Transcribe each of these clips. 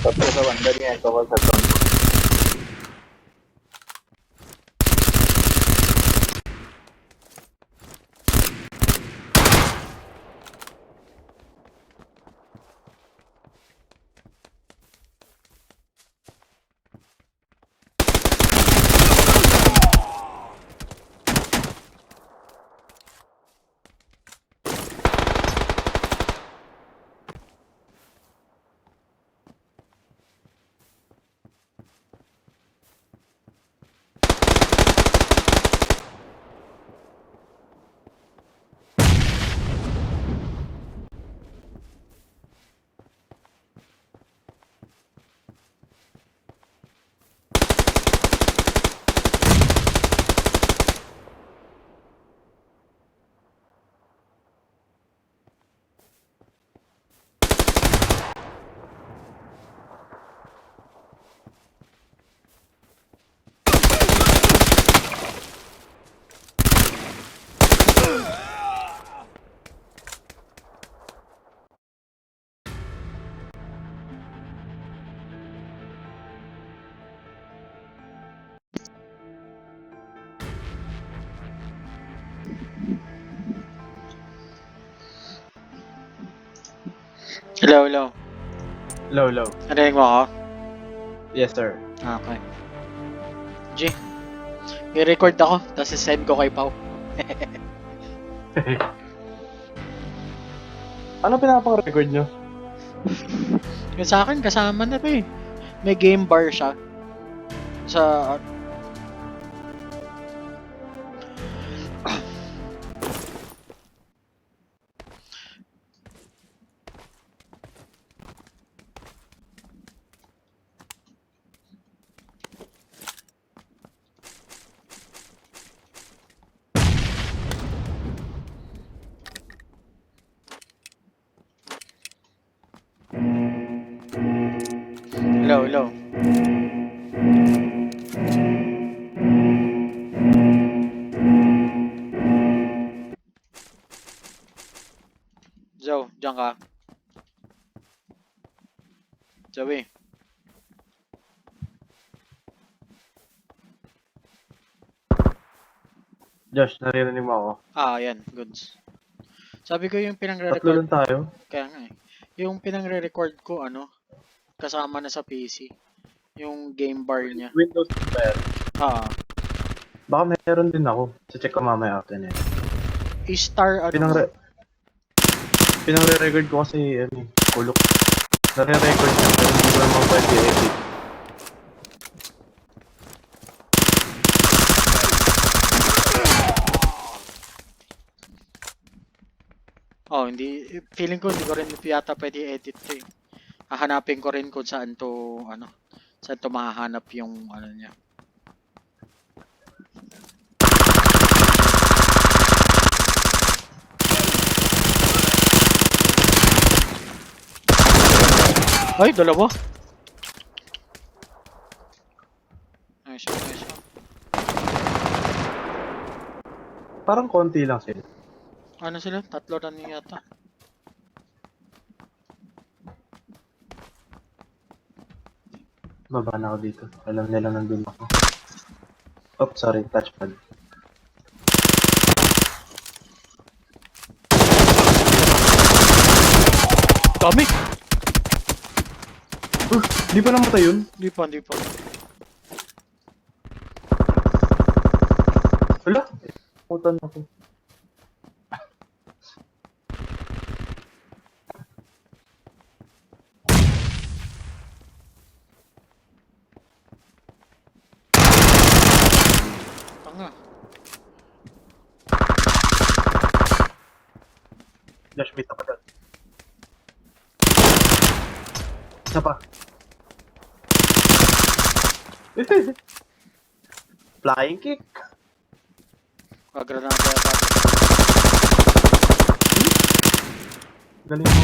सबसे सब अंदर ही है, कवर करता हूँ। Hello, hello. Low, low. Narinig mo ako? Yes, sir. Okay. G, i-record ako, tapos send ko kay Pau. Ano pinapang-record nyo? Yung sa akin, kasama na to eh. May game bar siya. Sa... Hello, hello. Joe, diyan ka. Joey. Josh, naririnig mo ako. Yan. Goods. Sabi ko yung Tatlo pinangre-record... lang tayo. Kaya nga eh. Yung pinangre-record ko, kasama na sa PC. Yung game bar niya. Windows ba yan? Ah, Baka meron din ako. Check ko mamaya after na yun. I-star Pinangre-record ko kasi, kulok. Nare-record niya, pero hindi ko naman pwede edit. hindi. Feeling ko hindi ko rin yata pwede edit to eh. Hahanapin ko rin kung saan to mahahanap yung niya. Ay, dalawa. Nice, nice. Parang konti lang sila. Ano sila? Tatlo na niya yata. Baba na ako dito. Alam nila nandun ako. Oh, sorry. Touchpad. Dami! Di pa namatay yun? Hindi pa, hindi pa. Wala. Putan ako. Tanga. Josh, meet ako doon. Isa pa. Flying kick. Granada yata. Galing mo.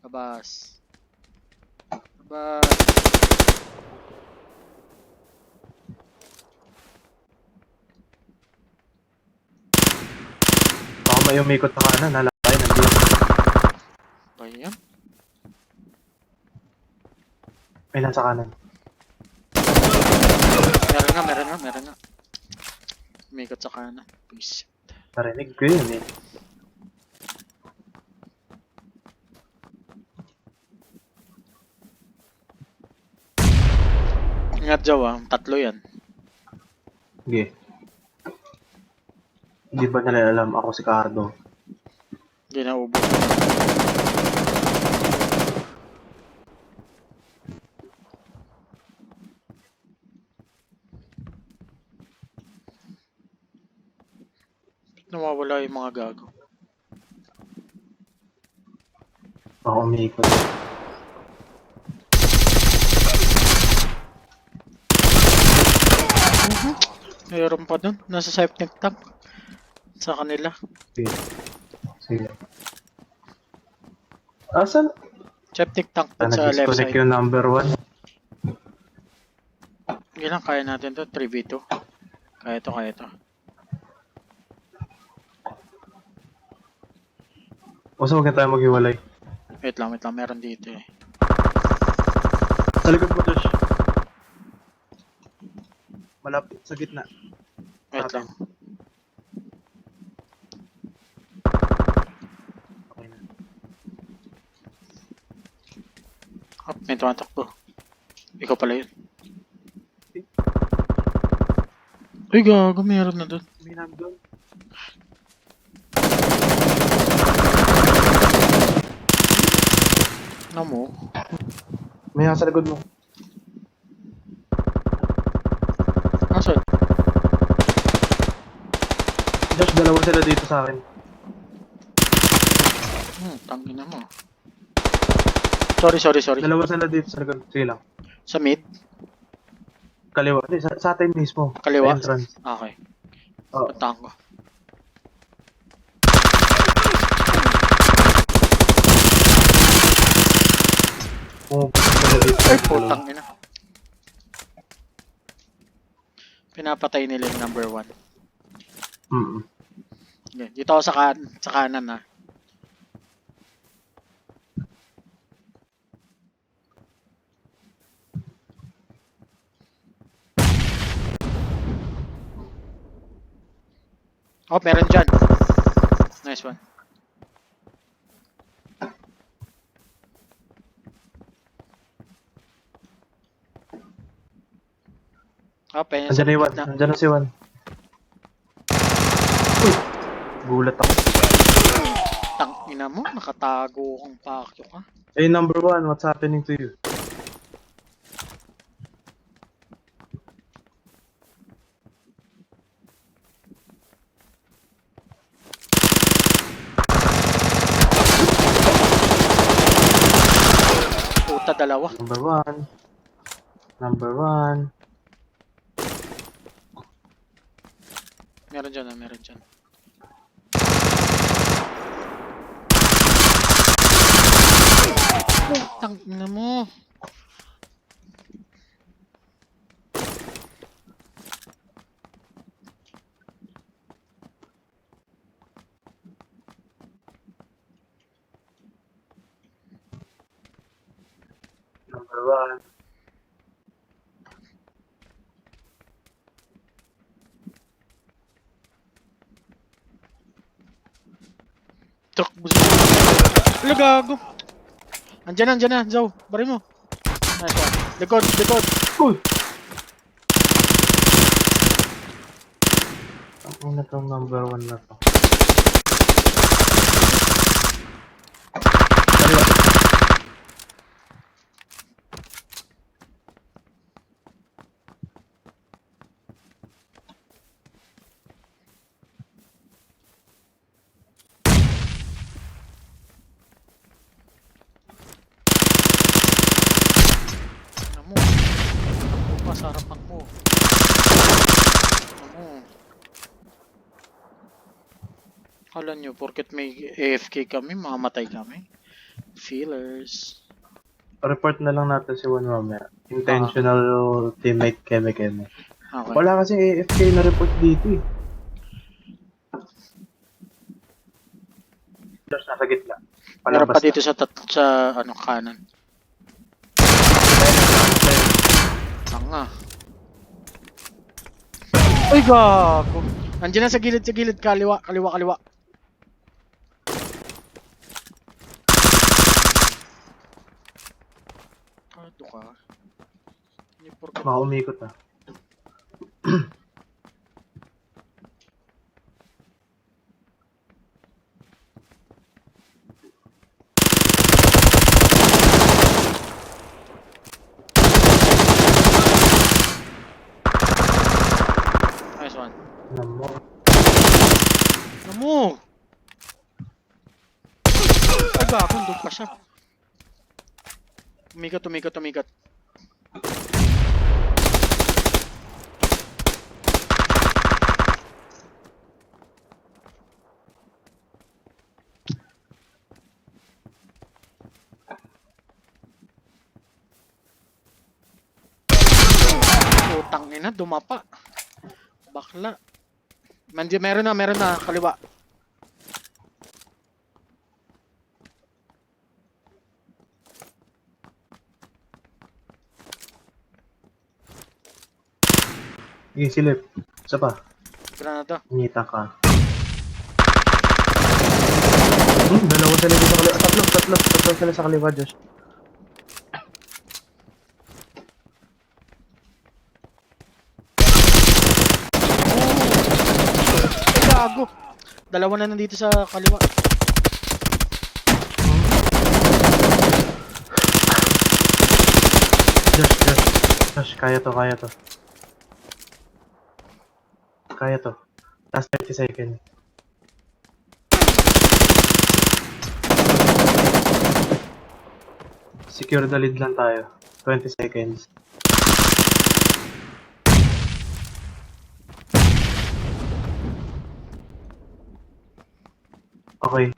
Kabas. Kabas. Baka may umikot na kanan. Halakay, nandun. May nasa kanan. Meron nga. Umikot sa kanan. Please. Narinig ko yun eh. Ingat Jow tatlo yan. Sige. Hindi ba nila alam ako si Cardo? Hindi na ubos. Nawawala yung mga gago. Ako umiikot. Mayroon pa dun. Nasa septic tank. Sa kanila. Sige. Sige. Asan? Septic tank dun sa left Nag-disconnect side. yung number 1. Hindi lang, kaya natin to. 3v2. Kaya to. Basta huwag na tayo maghiwalay. Wait lang. Meron dito eh. Sa likod mo, Josh. Malapit sa gitna. Wait lang. Okay na. Oh, may tumatakbo. Ikaw pala yun. Uy, gago. Meron na dun. May nandun. Ano mo? May nasa likod mo. Nasaan? Josh, dalawa sila dito sa akin. Tangina mo. Sorry. Dalawa sila dito sa likod. Sige lang. Sa mid? Kaliwa. Hindi, sa atin mismo. Kaliwa? Sa entrance. Okay. Oo. Puntahan ko. Pumupunta sila dito. Ay, putang ina. Pinapatay nila yung number 1. Okay, dito ako sa kanan ha. Oh, meron dyan. Nice one. Oh, pengen Nandiyan na Iwan. na. Nandiyan na si Iwan. Uy! Gulat ako. Tang ina mo, nakatago kang pakyo ka. Hey, number 1, what's happening to you? Puta, dalawa. Number 1. Number 1. Meron dyan. Tang ina mo. Number 1. Truck busi. Wala gago. Andyan na, Zow. Bari mo. Nice one. Likod. Uy! Ang na itong number 1 na to. Kaliwa. Ano mo? Ano pa sa harapan mo? Ano mo? Kala nyo, porket may AFK kami, mamamatay kami. Feelers. Report na lang natin si Juan mamaya. Intentional teammate keme. Okay. Wala kasi AFK na report dito eh. Just nasa gitna. Meron pa Palabas dito sa kanan. na. Tanga. Ay, gago. Nandiyan na sa gilid, kaliwa. Ito ka. Hindi porket. Baka umikot ah. Nice one. Namo. Namo! Ay, gago. Doon pa siya. Umikot. Putang ina, dumapa. Bakla. Meron na, kaliwa. Sige, silip. Isa pa. Granada. Ngita ka. Dalawa sila dito sa kaliwa. Tatlo sila sa kaliwa, Josh. Ay, gago. Dalawa na nandito sa kaliwa. Josh, kaya to. Kaya to. Last 30 seconds. Secure the lead lang tayo. 20 seconds. Okay.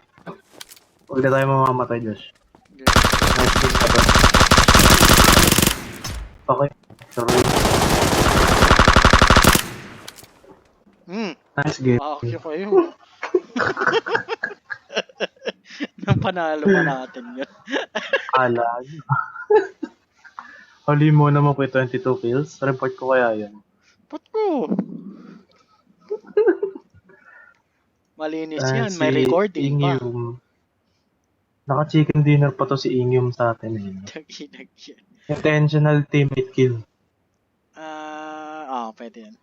Huwag na tayo mamamatay, Josh. Okay. Nice kill ka to. Okay. Sorry. Nice game. Okay kayo. Napanalo pa natin yun. Alag. Huli mo naman po 22 kills. Report ko kaya yun. Ba't ko? Malinis yan. May recording pa. Ingium. Naka-chicken dinner pa to si Ingium sa atin. Taginag yan. Intentional teammate kill. Pwede yan.